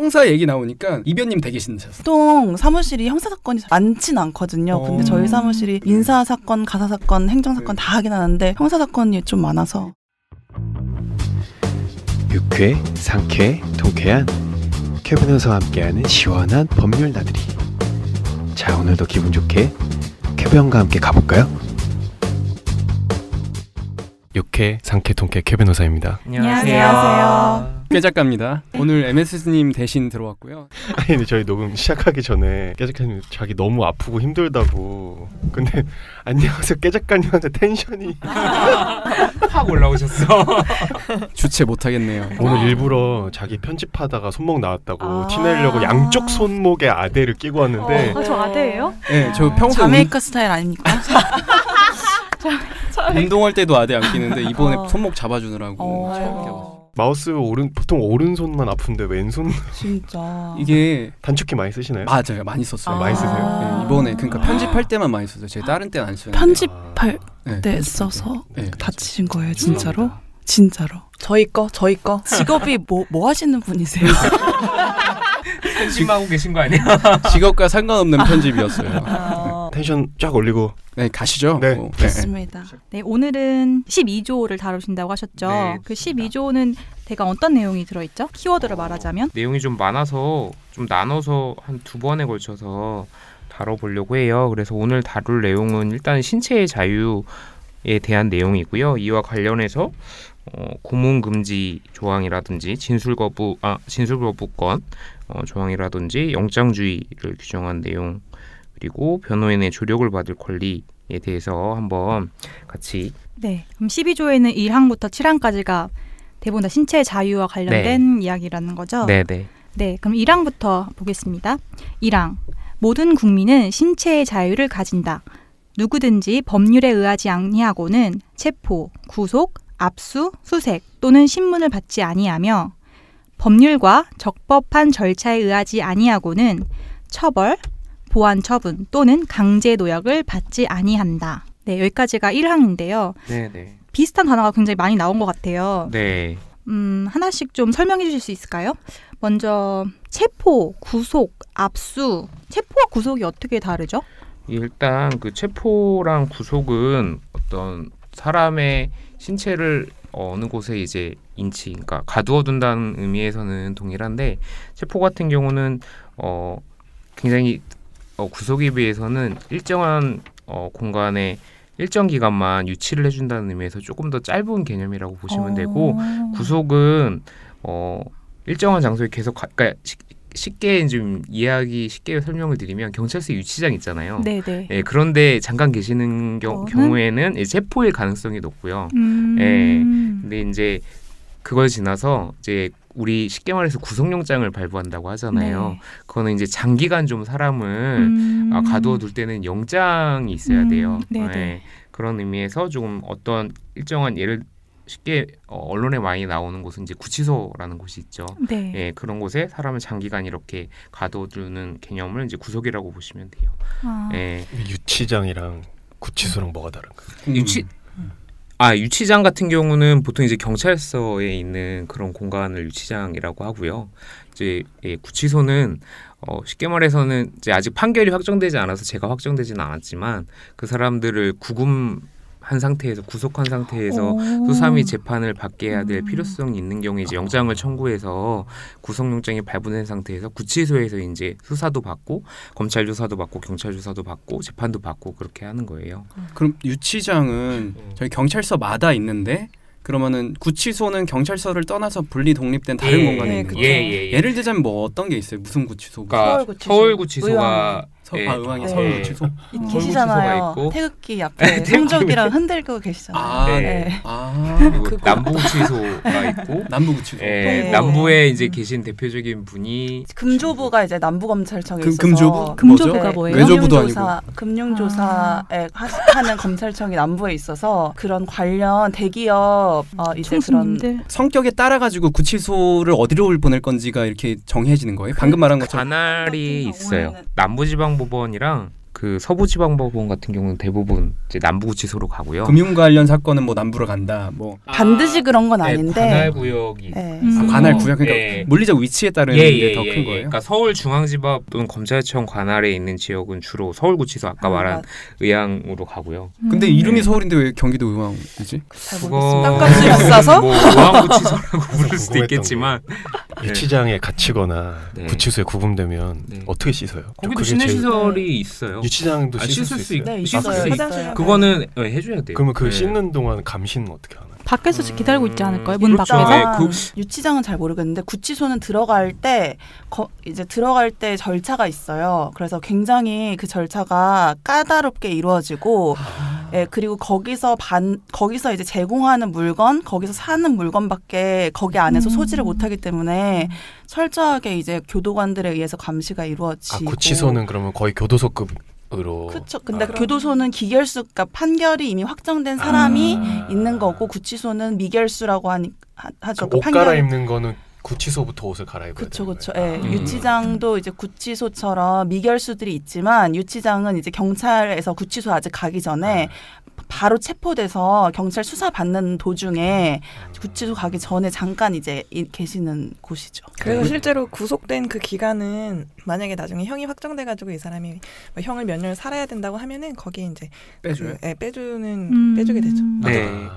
형사 얘기 나오니까 이변님 되게 신나셨어요. 보통 사무실이 형사 사건이 많진 않거든요. 근데 저희 사무실이 민사 사건, 가사 사건, 행정 사건 다 하긴 하는데 형사 사건이 좀 많아서. 유쾌, 상쾌, 통쾌한 쾌 변호사와 함께하는 시원한 법률 나들이. 자, 오늘도 기분 좋게 쾌변과 함께 가볼까요? 유쾌, 상쾌, 통쾌 쾌 변호사입니다. 안녕하세요. 꽤 작가입니다. 오늘 MS님 대신 들어왔고요. 아니 근데 저희 녹음 시작하기 전에 깨 작가님 자기 너무 아프고 힘들다고. 근데 안녕하세요 깨 작가님한테 텐션이 확 올라오셨어. 주체 못하겠네요. 오늘 일부러 자기 편집하다가 손목 나왔다고 티내려고 양쪽 손목에 아대를 끼고 왔는데 저 아대예요? 네, 저 평소에 자메이카 스타일 아닙니까? 운동할 때도 아대 안 끼는데 이번에 손목 잡아주느라고 처음 껴봤어요. 마우스 보통 오른손만 아픈데 왼손 진짜 이게 단축키 많이 쓰시나요? 맞아요. 많이 썼어요. 많이 쓰세요? 네, 이번에 그러니까 편집할 때만 많이 썼어요. 제가 다른 때는 안 쓰는데. 편집할 네. 때 써서 네. 다치신 거예요, 진짜로? 진짜로. 저희 거. 직업이 뭐 하시는 분이세요? 편집하고 계신 거 아니야? 직업과 상관없는 편집이었어요. 텐션 쫙 올리고 네, 가시죠. 네. 좋습니다. 네, 오늘은 12조를 다루신다고 하셨죠. 네, 그 12조는 대강 어떤 내용이 들어있죠? 키워드를 말하자면? 내용이 좀 많아서 좀 나눠서 한 2번에 걸쳐서 다뤄보려고 해요. 그래서 오늘 다룰 내용은 일단 신체의 자유에 대한 내용이고요. 이와 관련해서 고문 금지 조항이라든지 진술 거부권 조항이라든지 영장주의를 규정한 내용, 그리고 변호인의 조력을 받을 권리에 대해서 한번 같이. 네, 그럼 12조에는 1항부터 7항까지가 대부분 다 신체의 자유와 관련된 이야기라는 거죠? 네네. 네, 그럼 1항부터 보겠습니다. 1항. 모든 국민은 신체의 자유를 가진다. 누구든지 법률에 의하지 아니하고는 체포, 구속, 압수, 수색 또는 신문을 받지 아니하며 법률과 적법한 절차에 의하지 아니하고는 처벌, 보안 처분 또는 강제 노역을 받지 아니한다. 네, 여기까지가 1항인데요. 네네. 비슷한 단어가 굉장히 많이 나온 것 같아요. 네. 하나씩 좀 설명해 주실 수 있을까요? 먼저 체포, 구속, 압수. 체포와 구속이 어떻게 다르죠? 일단 그 체포랑 구속은 어떤 사람의 신체를 어느 곳에 이제 그러니까 가두어둔다는 의미에서는 동일한데, 체포 같은 경우는 굉장히 구속에 비해서는 일정한 공간에 일정 기간만 유치를 해준다는 의미에서 조금 더 짧은 개념이라고 보시면 되고, 구속은 일정한 장소에 계속 그러니까 쉽게 좀 쉽게 설명을 드리면 경찰서 유치장 있잖아요. 네네. 네, 그런데 잠깐 계시는 경우에는 체포일 가능성이 높고요. 네, 근데 이제 그걸 지나서 이제 우리 쉽게 말해서 구속영장을 발부한다고 하잖아요. 네. 그거는 이제 장기간 좀 사람을 가두어둘 때는 영장이 있어야 돼요. 네, 그런 의미에서 조금 어떤 일정한 예를 쉽게 언론에 많이 나오는 곳은 이제 구치소라는 곳이 있죠. 네. 예, 그런 곳에 사람을 장기간 이렇게 가둬두는 개념을 이제 구속이라고 보시면 돼요. 예. 유치장이랑 구치소랑 뭐가 다른가요? 유치장 같은 경우는 보통 이제 경찰서에 있는 그런 공간을 유치장이라고 하고요. 이제 구치소는 쉽게 말해서는 이제 아직 판결이 확정되지 않아서 제가 확정되지는 않았지만 그 사람들을 구금한 상태에서 구속한 상태에서 수사및 재판을 받게 해야 될 필요성이 있는 경우에 이제 영장을 청구해서 구속영장이 발부된 상태에서 구치소에서 이제 수사도 받고 검찰 조사도 받고 경찰 조사도 받고 재판도 받고 그렇게 하는 거예요. 그럼 유치장은 저희 경찰서마다 있는데, 그러면은 구치소는 경찰서를 떠나서 분리 독립된 다른 공간에 있는 거죠. 예를 들자면 뭐 어떤 게 있어요? 무슨 구치소가? 그러니까 서울구치소가 의왕이 서울구치소 계시잖아요. 태극기 앞에 성적이랑 흔들고 계시잖아요. 그리고 남부구치소가 있고 남부구치소. 남부에 이제 계신 대표적인 분이 금조부가 이제 남부검찰청에 있어서. 금조부가 뭐예요? 외조부도 아니고 금융조사에 하는 검찰청이 남부에 있어서 그런 관련 대기업 이제 그런 성격에 따라 가지고 구치소를 어디로 보낼 건지가 이렇게 정해지는 거예요? 방금 말한 것처럼 관할이 있어요. 남부지방법원이랑 그 서부지방법원 같은 경우는 대부분 이제 남부구치소로 가고요. 금융 관련 사건은 뭐 남부로 간다. 뭐 반드시 그런 건 아닌데 관할 구역이 관할 구역 그러니까 물리적 위치에 따른 게 더 큰 거예요. 그러니까 서울중앙지법 또는 검찰청 관할에 있는 지역은 주로 서울구치소 아까 말한 의왕으로 가고요. 근데 이름이 서울인데 왜 경기도 의왕이지? 잘 모르겠습니다. 땅값이 비싸서 뭐 의왕구치소라고 부를 수도 있겠지만 유치장에 갇히거나 구치소에 구금되면 어떻게 씻어요? 거기도 신해시설이 있어요. 유치장도 씻을 수 있어요. 네, 있어요. 그거는 해줘야 돼요. 그러면 그 씻는 동안 감시는 어떻게 하나요? 밖에서 기다리고 있지 않을까요? 문 밖에서? 유치장은 잘 모르겠는데 구치소는 들어갈 때 이제 들어갈 때 절차가 있어요. 그래서 굉장히 그 절차가 까다롭게 이루어지고 그리고 거기서 이제 제공하는 물건, 거기서 사는 물건밖에 거기 안에서 소지를 못하기 때문에 철저하게 이제 교도관들에 의해서 감시가 이루어지고. 구치소는 그러면 거의 교도소급 그렇죠. 근데 교도소는 기결수, 그러니까 판결이 이미 확정된 사람이 있는 거고 구치소는 미결수라고 하죠. 옷 갈아입는 거는 구치소부터 옷을 갈아입어야 되는 거예요. 그렇죠. 유치장도 이제 구치소처럼 미결수들이 있지만 유치장은 이제 경찰에서 구치소 아직 가기 전에 바로 체포돼서 경찰 수사 받는 도중에 구치소 가기 전에 잠깐 이제 계시는 곳이죠. 그래서 실제로 구속된 그 기간은 만약에 나중에 형이 확정돼가지고 이 사람이 뭐 형을 몇 년을 살아야 된다고 하면은 거기에 이제 빼줘요. 빼주게 되죠. 네.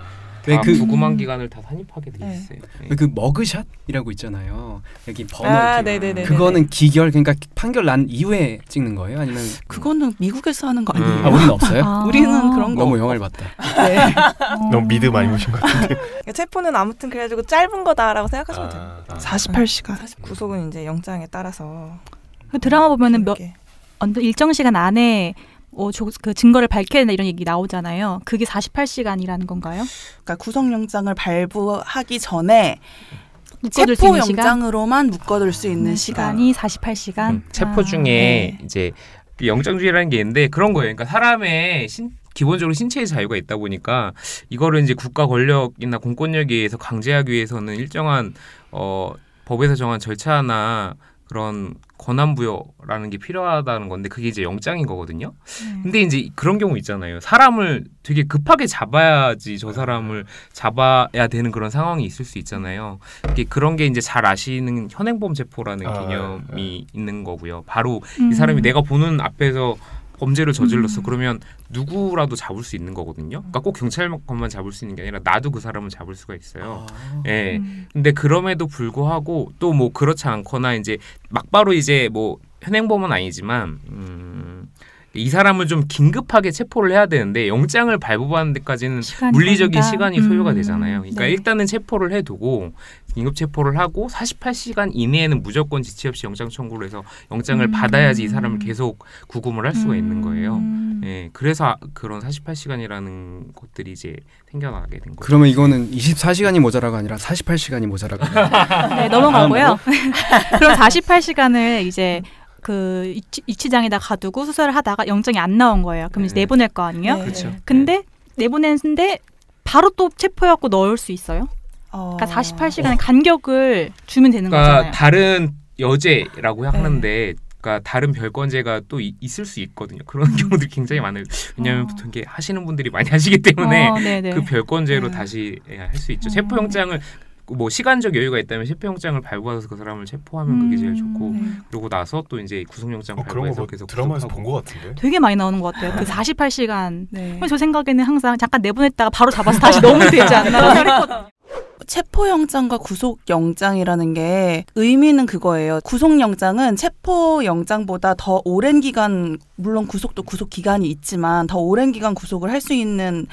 그 부구만 기간을 다 산입하게 돼 있어요. 그 머그샷이라고 있잖아요. 여기 번호. 네네네. 그거는 기결 그러니까 판결 난 이후에 찍는 거예요? 아니면 그거는 미국에서 하는 거 아니에요? 우리는 없어요? 우리는 그런 거 너무 영화를 봤다. 네. 너무 미드 많이 보신 것 같은데. 체포는 아무튼 그래가지고 짧은 거다라고 생각하시면 돼요. 48시간. 구속은 이제 영장에 따라서. 그 드라마 보면은 일정 시간 안에 그 증거를 밝혀야 된다 이런 얘기 나오잖아요. 그게 48시간이라는 건가요? 그러니까 구속영장을 발부하기 전에 체포영장으로만 묶어둘 수 있는 시간이 48시간. 체포 중에 이제 영장주의라는 게 있는데 그런 거예요. 그러니까 사람의 기본적으로 신체의 자유가 있다 보니까 이거를 이제 국가 권력이나 공권력에 의해서 강제하기 위해서는 일정한 법에서 정한 절차나 그런 권한부여라는 게 필요하다는 건데 그게 이제 영장인 거거든요. 근데 이제 그런 경우 있잖아요. 사람을 되게 급하게 잡아야지 저 사람을 잡아야 되는 그런 상황이 있을 수 있잖아요. 그런 게 이제 잘 아시는 현행범 체포라는 개념이 있는 거고요. 바로 이 사람이 내가 보는 앞에서 범죄를 저질렀어. 그러면 누구라도 잡을 수 있는 거거든요. 그러니까 꼭 경찰관만 잡을 수 있는 게 아니라 나도 그 사람을 잡을 수가 있어요. 예. 근데 그럼에도 불구하고 또 뭐 그렇지 않거나 이제 막바로 이제 뭐 현행범은 아니지만 이 사람을 좀 긴급하게 체포를 해야 되는데 영장을 발부하는 데까지는 물리적인 시간이 소요가 되잖아요. 그러니까 일단은 체포를 해두고 긴급 체포를 하고 48시간 이내에는 무조건 지체 없이 영장 청구를 해서 영장을 받아야지 이 사람을 계속 구금을 할 수가 있는 거예요. 예, 그래서 그런 48시간이라는 것들이 이제 생겨나게 된 거예요. 그러면 이거는 24시간이 모자라가 아니라 48시간이 모자라가. 네, 넘어가고요. 그럼 48시간을 이제 그 유치장에다 가두고 수사를 하다가 영장이 안 나온 거예요. 그럼 이제 내보낼 거 아니에요? 그렇죠. 근데 내보냈는데 바로 또 체포해갖고 넣을 수 있어요? 그러니까 48시간의 간격을 주면 되는 거잖아요. 다른 여죄라고 하는데 그러니까 다른 별건죄가 또 있을 수 있거든요. 그런 경우들이 굉장히 많아요. 왜냐하면 보통 이게 하시는 분들이 많이 하시기 때문에 그 별건죄로 다시 할 수 있죠. 체포영장을 뭐 시간적 여유가 있다면 체포영장을 발부해서 그 사람을 체포하면 그게 제일 좋고 그러고 나서 또 이제 구속영장 발부해서 계속 드라마에서 본 것 같은데 되게 많이 나오는 것 같아요. 그 48시간. 저 생각에는 항상 잠깐 내보냈다가 바로 잡아서 다시 넣으면 되지 않나. 체포영장과 구속영장이라는 게 의미는 그거예요. 구속영장은 체포영장보다 더 오랜 기간, 물론 구속도 구속기간이 있지만 더 오랜 기간 구속을 할 수 있는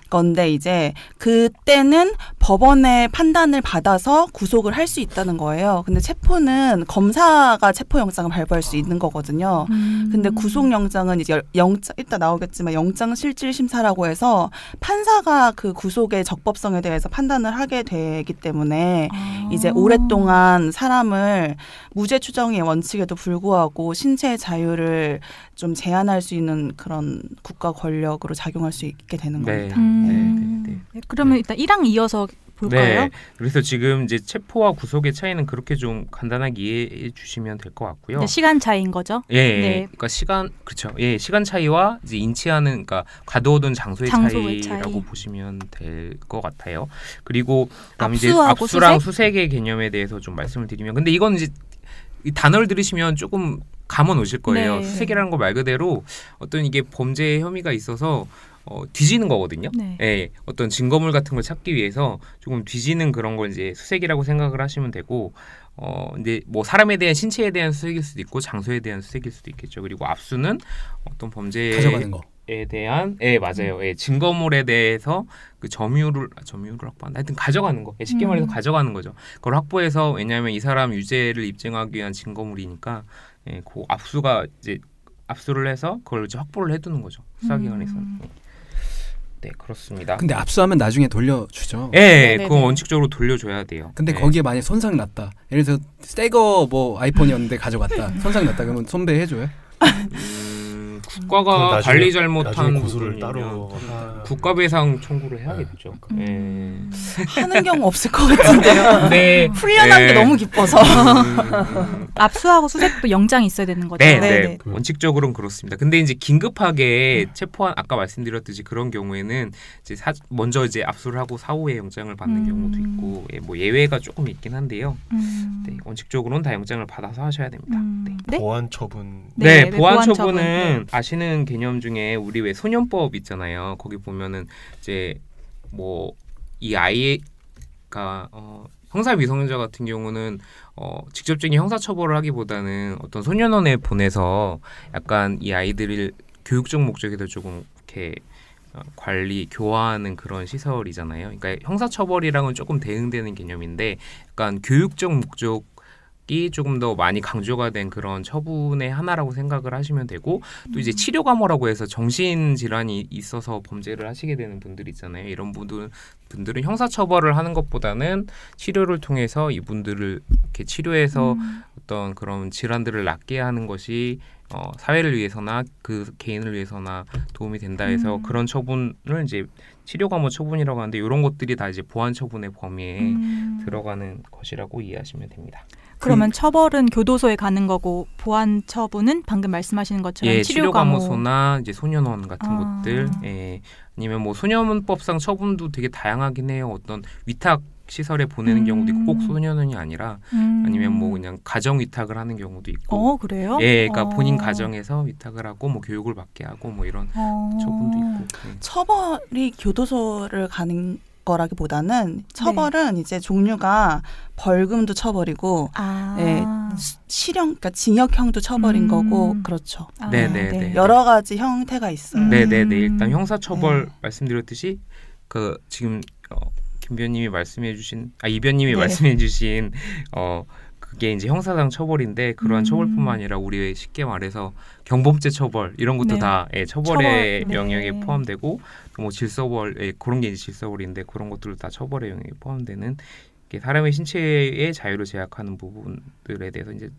건데 이제 그때는 법원의 판단을 받아서 구속을 할 수 있다는 거예요. 근데 체포는 검사가 체포영장을 발부할 수 있는 거거든요. 근데 구속영장은 이제 이따 나오겠지만 영장실질심사라고 해서 판사가 그 구속의 적법성에 대해서 판단을 하게 되기 때문에 이제 오랫동안 사람을 무죄 추정의 원칙에도 불구하고 신체의 자유를 좀 제한할 수 있는 그런 국가 권력으로 작용할 수 있게 되는 겁니다. 그러면 일단 1항 이어서 볼까요? 네. 그래서 지금 이제 체포와 구속의 차이는 그렇게 좀 간단하게 이해해 주시면 될 것 같고요. 네, 시간 차이인 거죠? 예, 네. 그러니까 그렇죠. 예, 시간 차이와 이제 인치하는, 그러니까 가두어둔 장소의 차이라고 보시면 될 것 같아요. 그리고 그다음 이제 압수랑 수색의 개념에 대해서 좀 말씀을 드리면, 근데 이건 이제 이 단어를 들으시면 조금 감은 오실 거예요. 네. 수색이라는 거 말 그대로 어떤 이게 범죄 혐의가 있어서 뒤지는 거거든요. 네. 예, 어떤 증거물 같은 걸 찾기 위해서 조금 뒤지는 그런 걸 이제 수색이라고 생각을 하시면 되고, 이제 뭐 사람에 대한 신체에 대한 수색일 수도 있고 장소에 대한 수색일 수도 있겠죠. 그리고 압수는 어떤 범죄에 가져가는 거. 대한 맞아요. 증거물에 대해서 그 점유를 확보한다. 하여튼 가져가는 거. 쉽게 말해서 가져가는 거죠. 그걸 확보해서, 왜냐하면 이 사람 유죄를 입증하기 위한 증거물이니까 그 압수를 해서 그걸 이제 확보를 해두는 거죠. 수사기관에서는. 네, 그렇습니다. 근데 압수하면 나중에 돌려주죠. 네, 그건 원칙적으로 돌려줘야 돼요. 근데 거기에 만약 손상 났다. 예를 들어서 새거 뭐 아이폰이었는데 가져갔다. 손상 났다. 그러면 손배해줘요? 국가가 관리 잘못한 고소를 따로 국가배상 청구를 해야겠죠. 하는 경우 없을 것 같은데요. 네. 풀려난 게 너무 기뻐서. 압수하고 수색도 영장이 있어야 되는 거죠. 네. 원칙적으로는 그렇습니다. 근데 이제 긴급하게 체포한, 아까 말씀드렸듯이 그런 경우에는 이제 먼저 이제 압수를 하고 사후에 영장을 받는 경우도 있고, 뭐 예외가 조금 있긴 한데요. 네, 원칙적으로는 다 영장을 받아서 하셔야 됩니다. 네? 보안 처분. 네, 보안 처분은 아시는 개념 중에 우리 왜 소년법 있잖아요. 거기 보면은 이제 뭐 이 아이가 형사 미성년자 같은 경우는 직접적인 형사 처벌을 하기보다는 어떤 소년원에 보내서 약간 이 아이들을 교육적 목적에도 조금 이렇게 관리, 교화하는 그런 시설이잖아요. 그러니까 형사 처벌이랑은 조금 대응되는 개념인데, 약간 교육적 목적 이 조금 더 많이 강조가 된 그런 처분의 하나라고 생각을 하시면 되고, 또 이제 치료감호라고 해서 정신질환이 있어서 범죄를 하시게 되는 분들 있잖아요. 이런 분들은 형사처벌을 하는 것보다는 치료를 통해서 이분들을 이렇게 치료해서 어떤 그런 질환들을 낫게 하는 것이 사회를 위해서나 그 개인을 위해서나 도움이 된다 해서 그런 처분을 이제 치료감호 처분이라고 하는데, 이런 것들이 다 이제 보안 처분의 범위에 들어가는 것이라고 이해하시면 됩니다. 그러면 처벌은 교도소에 가는 거고, 보안 처분은 방금 말씀하시는 것처럼 치료감호소나 이제 소년원 같은 것들, 아니면 뭐 소년법상 처분도 되게 다양하긴 해요. 어떤 위탁 시설에 보내는 경우도 있고, 꼭 소년원이 아니라 아니면 뭐 그냥 가정 위탁을 하는 경우도 있고. 그래요? 그러니까 본인 가정에서 위탁을 하고 뭐 교육을 받게 하고 뭐 이런 처분도 있고. 처벌이 교도소를 가는 거라기보다는 처벌은 이제 종류가 벌금도 처벌이고, 실형, 그러니까 징역형도 처벌인 거고, 그렇죠. 네네. 여러 가지 형태가 있어요. 네네네. 일단 형사처벌 말씀드렸듯이 그 지금 김변님이 말씀해주신, 이변님이 말씀해주신 그게 이제 형사상 처벌인데, 그러한 처벌뿐만 아니라 우리 쉽게 말해서 경범죄 처벌 이런 것도 다 처벌의 영역에 포함되고, 뭐 질서벌 그런 게 이제 질서벌인데, 그런 것들도 다 처벌의 영역에 포함되는, 사람의 신체의 자유를 제약하는 부분들에 대해서 이제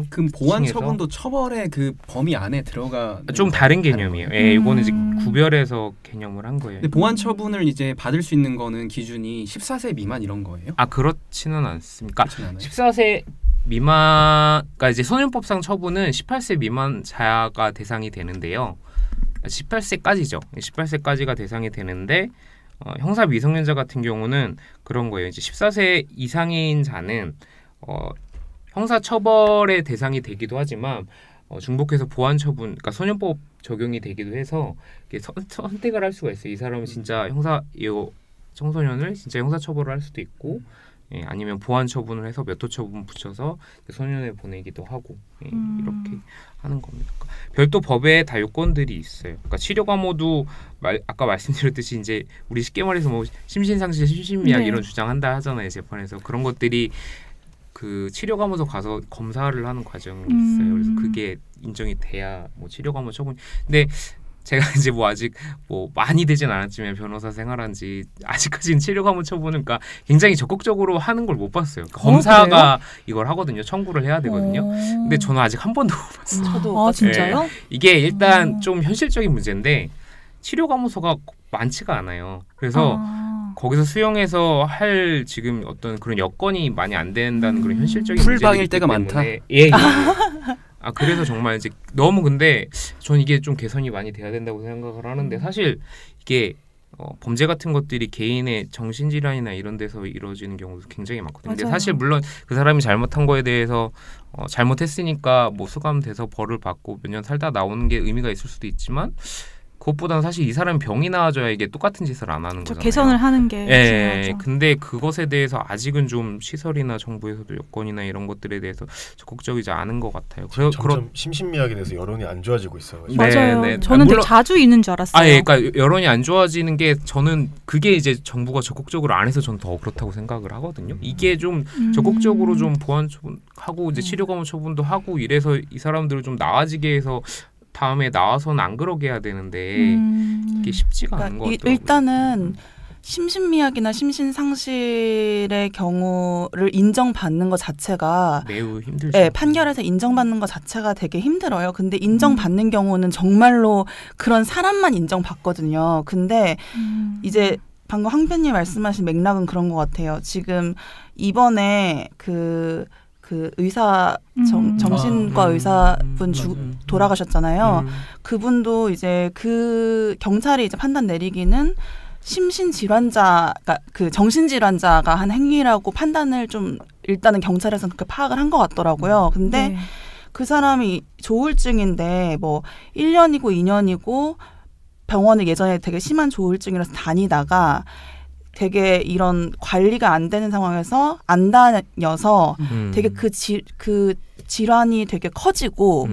그럼 보안 처분도 처벌의 그 범위 안에 들어가 좀 다른 개념이에요. 이거는 이제 구별해서 개념을 한 거예요. 근데 보안 처분을 이제 받을 수 있는 거는 기준이 14세 미만 이런 거예요? 그렇지는 않습니까? 14세 미만, 그러니까 이제 소년법상 처분은 18세 미만 자가 대상이 되는데요. 18세까지죠. 18세까지가 대상이 되는데, 형사 미성년자 같은 경우는 그런 거예요. 이제 14세 이상인 자는 형사 처벌의 대상이 되기도 하지만 중복해서 보안 처분, 그러니까 소년법 적용이 되기도 해서 선택을 할 수가 있어요. 이 사람은 진짜 청소년을 진짜 형사 처벌을 할 수도 있고, 아니면 보안 처분을 해서 몇 호 처분 붙여서 소년에 보내기도 하고, 이렇게 하는 겁니다. 그러니까 별도 법에 다 요건들이 있어요. 그러니까 치료감호도 아까 말씀드렸듯이 이제 우리 쉽게 말해서 뭐 심신상실, 심신미약 이런 주장한다 하잖아요, 재판에서. 그런 것들이 그 치료감호소 가서 검사를 하는 과정이 있어요. 그래서 그게 인정이 돼야 뭐 치료감호 처분. 근데 제가 이제 뭐 아직 뭐 많이 되진 않았지만 변호사 생활한지 아직까지는 치료감호 처분은 그러니까 굉장히 적극적으로 하는 걸 못 봤어요. 그러니까 검사가 이걸 하거든요. 청구를 해야 되거든요. 근데 저는 아직 한 번도 못 봤어요. 저도 진짜요? 이게 일단 좀 현실적인 문제인데 치료감호소가 많지가 않아요. 그래서 거기서 수용해서 할 지금 어떤 그런 여건이 많이 안 된다는 그런 현실적인 풀방일 때가 많다. 예. 그래서 정말 이제 너무 근데 전 이게 좀 개선이 많이 돼야 된다고 생각을 하는데 사실 이게 범죄 같은 것들이 개인의 정신질환이나 이런 데서 이루어지는 경우도 굉장히 많거든요. 근데 사실 물론 그 사람이 잘못한 거에 대해서 잘못했으니까 뭐 수감돼서 벌을 받고 몇 년 살다 나오는 게 의미가 있을 수도 있지만 그것보다는 사실 이 사람이 병이 나아져야 이게 똑같은 짓을 안 하는 거잖아요. 개선을 하는 게 중요하죠. 근데 그것에 대해서 아직은 좀 시설이나 정부에서도 여건이나 이런 것들에 대해서 적극적이지 않은 것 같아요. 점점 심신미약에 대해서 여론이 안 좋아지고 있어요. 맞아요. 저는 되게 자주 있는 줄 알았어요. 그러니까 여론이 안 좋아지는 게 저는 그게 이제 정부가 적극적으로 안 해서 저는 더 그렇다고 생각을 하거든요. 이게 좀 적극적으로 좀 보안 처분하고 이제 치료감호 처분도 하고 이래서 이 사람들을 좀 나아지게 해서 다음에 나와서는 안 그러게 해야 되는데 이게 쉽지가 않은 것 같더라고요. 일단은 심신미약이나 심신상실의 경우를 인정받는 것 자체가 매우 힘들죠. 네, 판결에서 인정받는 것 자체가 되게 힘들어요. 근데 인정받는 경우는 정말로 그런 사람만 인정받거든요. 근데 이제 방금 황변님 말씀하신 맥락은 그런 것 같아요. 지금 이번에 그 의사 정신과 의사분 돌아가셨잖아요. 그분도 이제 그 경찰이 이제 판단 내리기는 심신질환자가 그 정신질환자가 한 행위라고 판단을 좀 일단은 경찰에서는 그렇게 파악을 한 것 같더라고요. 근데 그 사람이 조울증인데 뭐 1년이고 2년이고 병원을 예전에 되게 심한 조울증이라서 다니다가 되게 이런 관리가 안 되는 상황에서 안 다녀서 되게 그 질환이 되게 커지고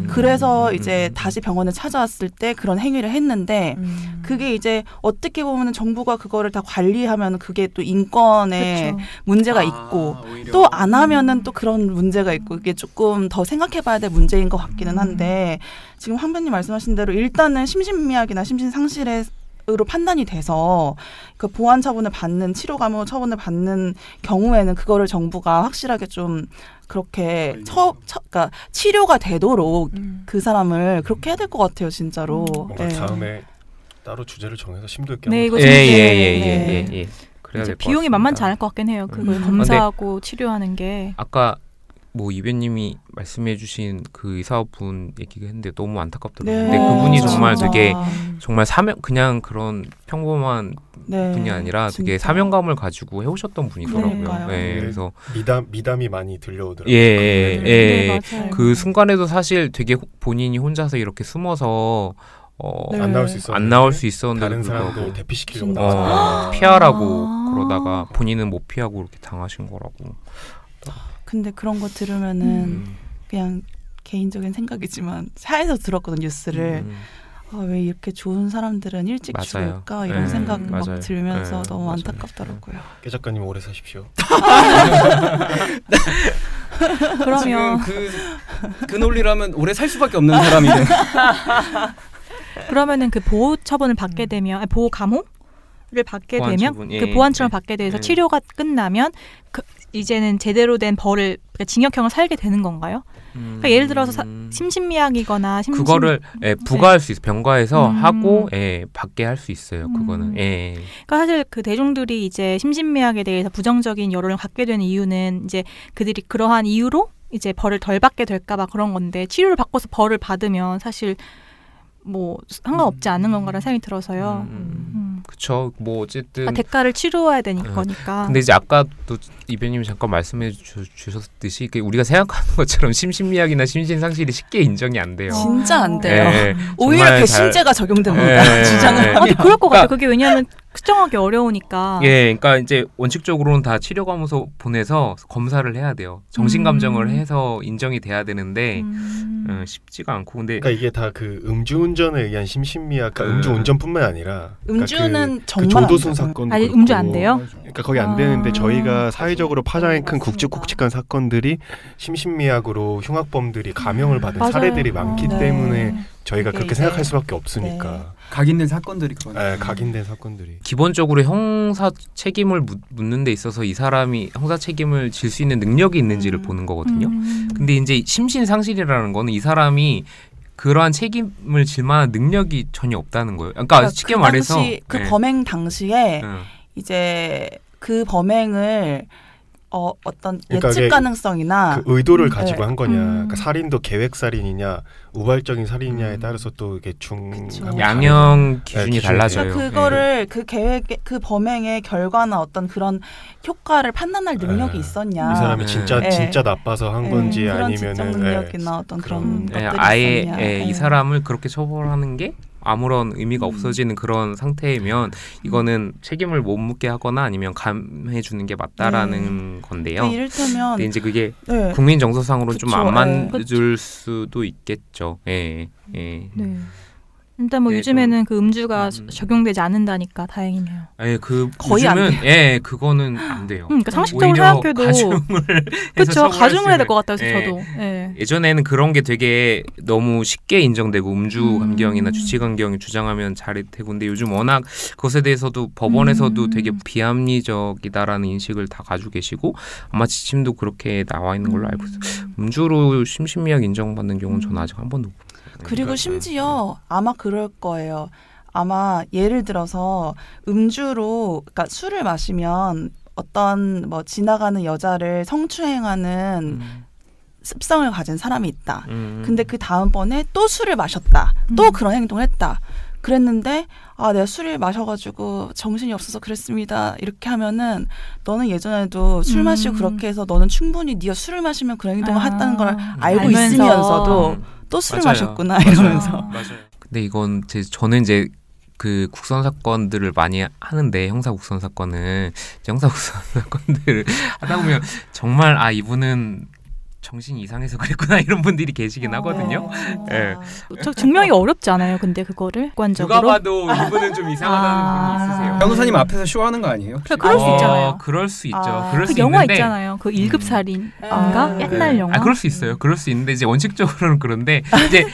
그래서 이제 다시 병원을 찾아왔을 때 그런 행위를 했는데 그게 이제 어떻게 보면 정부가 그거를 다 관리하면 그게 또 인권에 그쵸. 문제가 있고 또 안 하면은 또 그런 문제가 있고 이게 조금 더 생각해봐야 될 문제인 것 같기는 한데 지금 황변님 말씀하신 대로 일단은 심신미약이나 심신상실에 으로 판단이 돼서 그 보안 처분을 받는 치료감호 처분을 받는 경우에는 그거를 정부가 확실하게 좀 그렇게 그러니까 치료가 되도록 그 사람을 그렇게 해야 될 것 같아요, 진짜로. 다음에 따로 주제를 정해서 심도 있게 네, 이거 예. 그래야 될 것 비용이 만만치 않을 것 같긴 해요. 그걸 검사하고 치료하는 게. 아까 뭐 이변님이 말씀해주신 그 의사분 얘기가 했는데 너무 안타깝더라고요. 근데 그분이 정말 되게 정말 그냥 그런 평범한 분이 아니라 되게 사명감을 가지고 해오셨던 분이더라고요. 그래서 미담이 많이 들려오더라고요. 그 순간에도 사실 되게 본인이 혼자서 이렇게 숨어서 안 나올 수 있었는데 다른 사람들 대피시키려고 나왔어요. 피하라고 그러다가 본인은 못 피하고 이렇게 당하신 거라고. 근데 그런 거 들으면은 그냥 개인적인 생각이지만 차에서 들었거든 뉴스를. 왜 이렇게 좋은 사람들은 일찍 죽을까 이런 생각 막 들면서 너무 안타깝더라고요. 깨 작가님 오래 사십시오. 그러면 그 논리라면 오래 살 수밖에 없는 사람이네. 그러면은 그 보호 처분을 받게 되면 보호 감호를 받게 되면 그 보완처럼 받게 돼서 치료가 끝나면 이제는 제대로 된 벌을 그러니까 징역형을 살게 되는 건가요? 그러니까 예를 들어서 심신미약이거나 그거를 부과할 수 있어요. 병가에서 하고 받게 할 수 있어요. 그거는. 그러니까 사실 그 대중들이 이제 심신미약에 대해서 부정적인 여론을 갖게 되는 이유는 이제 그들이 그러한 이유로 이제 벌을 덜 받게 될까봐 그런 건데 치료를 받고서 벌을 받으면 사실 뭐 상관없지 않은 건가라는 생각이 들어서요. 그렇죠. 뭐 어쨌든 대가를 치러야 되니까. 근데 이제 아까도 이변님이 잠깐 말씀해 주셨듯이 우리가 생각하는 것처럼 심신미약이나 심신상실이 쉽게 인정이 안 돼요. 진짜 안 돼요. 오히려 배신죄가 적용됩니다. 주장은. 근데 그럴 것 같아요. 그게 왜냐하면 특정하기 어려우니까. 그러니까 이제 원칙적으로는 다 치료감호소 보내서 검사를 해야 돼요. 정신감정을 해서 인정이 돼야 되는데 쉽지가 않고. 근데 그러니까 이게 다 그 음주운전에 의한 심신미약, 그러니까 음주운전뿐만 아니라 음주는 그 조도순 사건도 아니 음주 안 돼요? 그러니까 거의 안 되는데 저희가 사회적으로 파장이 큰 굵직굵직한 사건들이 심신미약으로 흉악범들이 감형을 받은 사례들이 많기 때문에 저희가 그렇게 생각할 수밖에 없으니까. 각인된 사건들이 그거네. 각인된 사건들이. 기본적으로 형사 책임을 묻는 데 있어서 이 사람이 형사 책임을 질 수 있는 능력이 있는지를 보는 거거든요. 근데 이제 심신상실이라는 거는 이 사람이 그러한 책임을 질 만한 능력이 전혀 없다는 거예요. 그러니까 쉽게 말해서 그 범행 당시에 이제 그 범행을 어떤 그러니까 예측 가능성이나 그 의도를 가지고 한 거냐, 그러니까 살인도 계획 살인이냐, 우발적인 살인이냐에 따라서 또 이게 양형 기준이 달라져요. 그러니까 그거를 그 계획, 그 범행의 결과나 어떤 그런 효과를 판단할 능력이 있었냐. 이 사람이 진짜 나빠서 한 건지 아니면은 능력이나 어떤 그런 것들이 아예 있었냐. 이 사람을 그렇게 처벌하는 게 아무런 의미가 없어지는 그런 상태이면 이거는 책임을 못 묻게 하거나 아니면 감해 주는 게 맞다라는 건데요. 그러니까 이를테면 근데 이제 그게 국민 정서상으로 좀 안 맞을 수도 있겠죠. 네. 일단 뭐 요즘에는 그 음주가 적용되지 않는다니까 다행이네요. 그 거의 안 돼요. 그거는 안 돼요. 그러니까 상식적으로 생각해도 그렇죠. 가중을 해야 될 것 같아서 저도. 예전에는 그런 게 되게 너무 쉽게 인정되고 음주 감경이나 주치 감경이 주장하면 잘되고 근데 요즘 워낙 그것에 대해서도 법원에서도 되게 비합리적이다라는 인식을 다 가지고 계시고 아마 지침도 그렇게 나와 있는 걸로 알고 있어요. 음주로 심신미약 인정받는 경우는 저는 아직 한 번도 못 그리고 심지어 아마 그럴 거예요. 아마 예를 들어서 음주로 그러니까 술을 마시면 어떤 뭐 지나가는 여자를 성추행하는 습성을 가진 사람이 있다. 근데 그 다음번에 또 술을 마셨다. 또 그런 행동을 했다. 그랬는데 내가 술을 마셔가지고 정신이 없어서 그랬습니다. 이렇게 하면은 너는 예전에도 술 마시고 그렇게 해서 너는 충분히 네가 술을 마시면 그런 행동을 했다는 걸 알고 있으면서도 또 술을 마셨구나 이러면서. 맞아요. 근데 이건 저는 이제 그 국선 사건들을 많이 하는데 형사 국선 사건들을 하다 보면 정말 이분은 정신이 이상해서 그랬구나 이런 분들이 계시긴 하거든요. 저 증명이 어렵지 않아요? 근데 그거를 객관적으로 누가 봐도 이분은 좀 이상하다는 분이 있으세요. 변호사님 앞에서 쇼하는 거 아니에요? 그럴 수 있잖아요. 그럴 수 있죠. 그럴 수 그 영화 있는데, 있잖아요. 그 1급 살인인가? 옛날 영화. 그럴 수 있어요. 그럴 수 있는데 이제 원칙적으로는 그런데 이제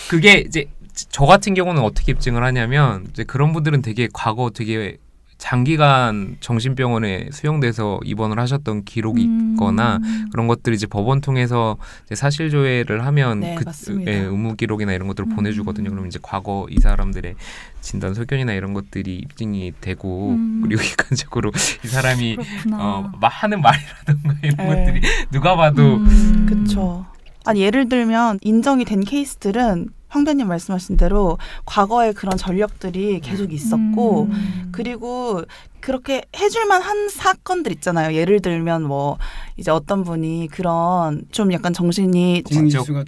그게 이제 저 같은 경우는 어떻게 입증을 하냐면 이제 그런 분들은 되게 과거 되게 장기간 정신병원에 수용돼서 입원을 하셨던 기록이 있거나 그런 것들이 이제 법원 통해서 이제 사실 조회를 하면 의무 기록이나 이런 것들을 보내주거든요. 그러면 이제 과거 이 사람들의 진단 소견이나 이런 것들이 입증이 되고 그리고 객관적으로 이 사람이 하는 말이라든가 이런 것들이 누가 봐도 그렇죠. 아니 예를 들면 인정이 된 케이스들은 황대님 말씀하신 대로 과거에 그런 전력들이 계속 있었고 그리고 그렇게 해줄만 한 사건들 있잖아요. 예를 들면 뭐 이제 어떤 분이 그런 좀 약간 정신이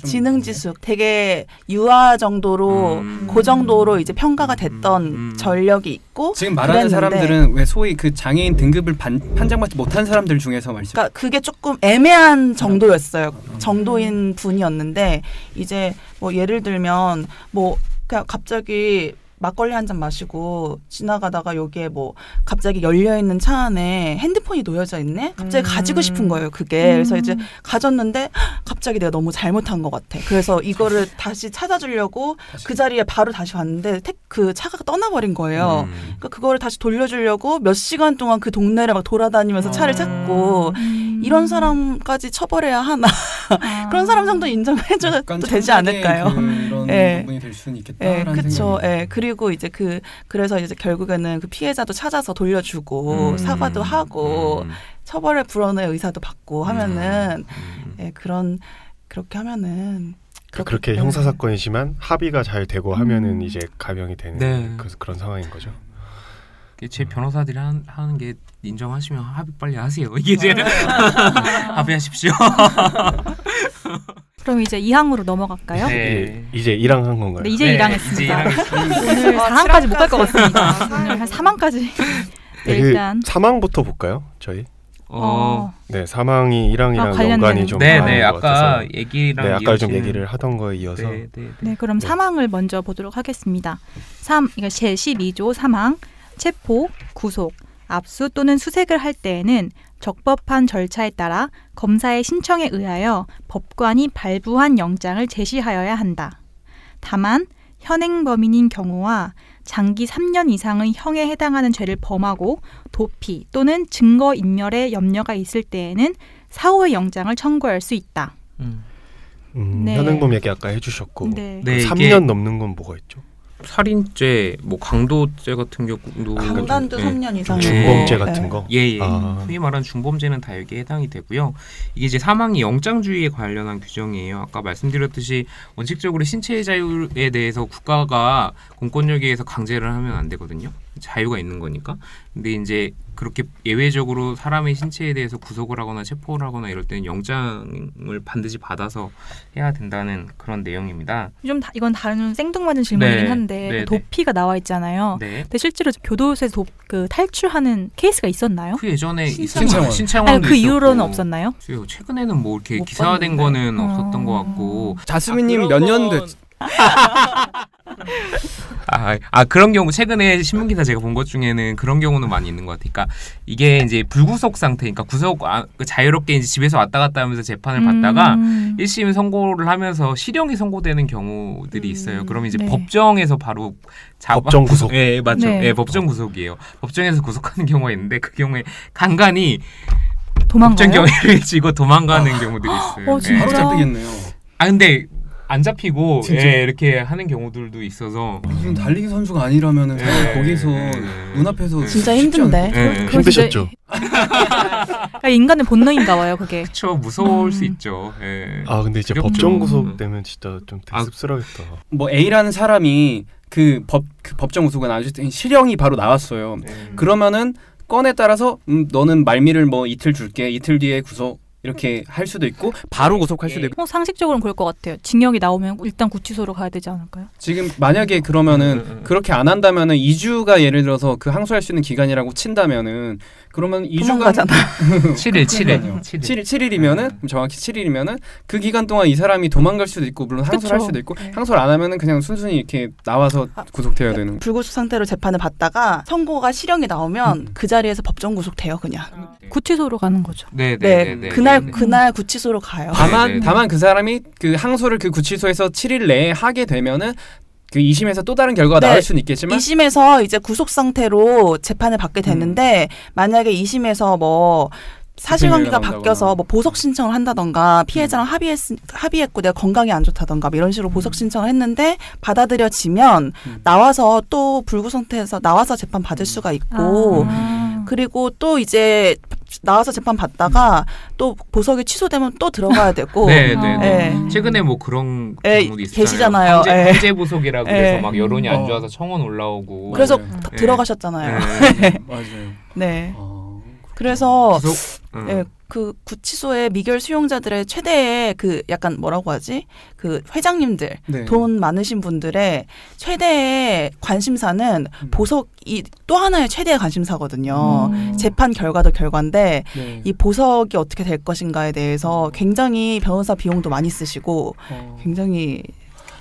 지능지수 되게 유아 정도로 그 정도로 이제 평가가 됐던 전력이 있고 지금 말하는 사람들은 왜 소위 그 장애인 등급을 판정받지 못한 사람들 중에서 말이죠. 그러니까 그게 조금 애매한 정도였어요. 정도인 분이었는데 이제 뭐 예를 들면 뭐 그냥 갑자기 막걸리 한 잔 마시고 지나가다가 여기에 뭐 갑자기 열려있는 차 안에 핸드폰이 놓여져 있네? 갑자기 가지고 싶은 거예요, 그게. 그래서 이제 가졌는데 갑자기 내가 너무 잘못한 것 같아. 그래서 이거를 다시 찾아주려고 그 자리에 바로 다시 왔는데 그 차가 떠나버린 거예요. 그러니까 그거를 다시 돌려주려고 몇 시간 동안 그 동네를 막 돌아다니면서 차를 찾고 이런 사람까지 처벌해야 하나. 그런 사람 정도 인정해줘도 되지 않을까요? 그런 부분이 될 수는 있겠다. 그렇죠. 그리고 이제 그래서 이제 결국에는 그 피해자도 찾아서 돌려주고 사과도 하고 처벌을 불어넣을 의사도 받고 하면은 그렇게 하면은 그렇게 형사 사건이지만 합의가 잘 되고 하면은 이제 감형이 되는 그런 상황인 거죠. 제 변호사들이 하는 게 인정하시면 합의 빨리 하세요. 이게 이제 합의하십시오. 그럼 이제 2항으로 넘어갈까요? 네. 이제 1항 한 건가요? 네, 이제 1항 했습니다. 오늘 4항까지 못 갈 것 같습니다. 오늘 한 3항까지. 네, 일단 3항부터 볼까요? 저희? 네, 3항이 1항이랑 연관이 좀 네네, 것 같아서. 아까 얘기랑 아까 좀 얘기를 하던 거에 이어서. 네, 그럼 3항을 먼저 보도록 하겠습니다. 이거 제12조 3항 체포, 구속, 압수 또는 수색을 할 때에는 적법한 절차에 따라 검사의 신청에 의하여 법관이 발부한 영장을 제시하여야 한다. 다만 현행 범인인 경우와 장기 3년 이상의 형에 해당하는 죄를 범하고 도피 또는 증거인멸의 염려가 있을 때에는 사후의 영장을 청구할 수 있다. 현행범 얘기 아까 해주셨고 네. 3년 넘는 건 뭐가 있죠? 살인죄, 뭐 강도죄 같은 경우도 강간도 3년 이상 중범죄 같은 거. 예. 소위 말하는 중범죄는 다 여기에 해당이 되고요. 이게 이제 사망이 영장주의에 관련한 규정이에요. 아까 말씀드렸듯이 원칙적으로 신체의 자유에 대해서 국가가 공권력에 의해서 강제를 하면 안 되거든요. 자유가 있는 거니까. 근데 이제 그렇게 예외적으로 사람의 신체에 대해서 구속을 하거나 체포를 하거나 이럴 때는 영장을 반드시 받아서 해야 된다는 그런 내용입니다. 좀 이건 다른 생뚱맞은 질문이긴 한데 네, 도피가 나와 있잖아요. 네. 근데 실제로 교도소에서 탈출하는 케이스가 있었나요? 그 예전에 신창원도 그 이후로는 없었나요? 최근에는 뭐 이렇게 기사화된 거는 없었던 것 같고. 자스민님 몇 년 됐? 그런 경우 최근에 신문 기사 제가 본 것 중에는 그런 경우는 많이 있는 것 같아요. 그러니까 이게 이제 불구속 상태, 그러니까 자유롭게 이제 집에서 왔다 갔다 하면서 재판을 받다가 1심 선고를 하면서 실형이 선고되는 경우들이 있어요. 그러면 이제 법정에서 바로 법정 구속. 네, 맞죠. 네, 법정 구속이에요. 법정에서 구속하는 경우가 있는데 그 경우에 간간히 법정 경위를 지고 도망가는 경우들이 있어요. 바로 잡히겠네요. 근데 안 잡히고 이렇게 하는 경우들도 있어서 무슨 달리기 선수가 아니라면은 거기서 눈앞에서 진짜 힘든데 힘드셨죠? 그러니까 인간의 본능인가 봐요, 그게. 그렇죠, 무서울 수 있죠. 근데 이제 법정 구속되면 진짜 좀 대습스러겠다. 뭐 A라는 사람이 그 법정 구속은 아주 실형이 바로 나왔어요. 그러면은 건에 따라서 너는 말미를 뭐 이틀 줄게, 이틀 뒤에 구속. 이렇게 할 수도 있고 바로 구속할 수도 있고. 상식적으로는 그럴 것 같아요. 징역이 나오면 일단 구치소로 가야 되지 않을까요? 지금 만약에 그러면은 그렇게 안 한다면은 2주가 예를 들어서 그 항소할 수 있는 기간이라고 친다면은 그러면 2주가 7일이면은 정확히 7일이면은 그 기간 동안 이 사람이 도망갈 수도 있고 물론 항소를 할 수도 있고 항소를 안 하면은 그냥 순순히 이렇게 나와서 구속돼야 되는. 불구속 상태로 재판을 받다가 선고가 실형이 나오면 그 자리에서 법정 구속돼요, 그냥. 구치소로 가는 거죠. 네. 그날 구치소로 가요. 다만 그 사람이 그 항소를 그 구치소에서 7일 내에 하게 되면은 그 2심에서 또 다른 결과가 나올 수는 있겠지만 2심에서 이제 구속 상태로 재판을 받게 됐는데 만약에 2심에서 뭐 사실관계가 바뀌어서 뭐 보석 신청을 한다던가 피해자랑 합의했고 내가 건강이 안 좋다던가 뭐 이런 식으로 보석 신청을 했는데 받아들여지면 나와서 또 불구속 상태에서 나와서 재판 받을 수가 있고 그리고 또 이제 나와서 재판 받다가 또 보석이 취소되면 또 들어가야 되고. 최근에 뭐 그런 경우도 있어요. 계시잖아요. 황제 보석이라고 해서 막 여론이 안 좋아서 청원 올라오고. 그래서 들어가셨잖아요. 맞아요. 네. 그래서 그 구치소의 미결 수용자들의 최대의 그 약간 뭐라고 하지? 그 회장님들 돈 많으신 분들의 최대의 관심사는 보석이 또 하나의 최대의 관심사거든요. 재판 결과도 결과인데 이 보석이 어떻게 될 것인가에 대해서 굉장히 변호사 비용도 많이 쓰시고 굉장히.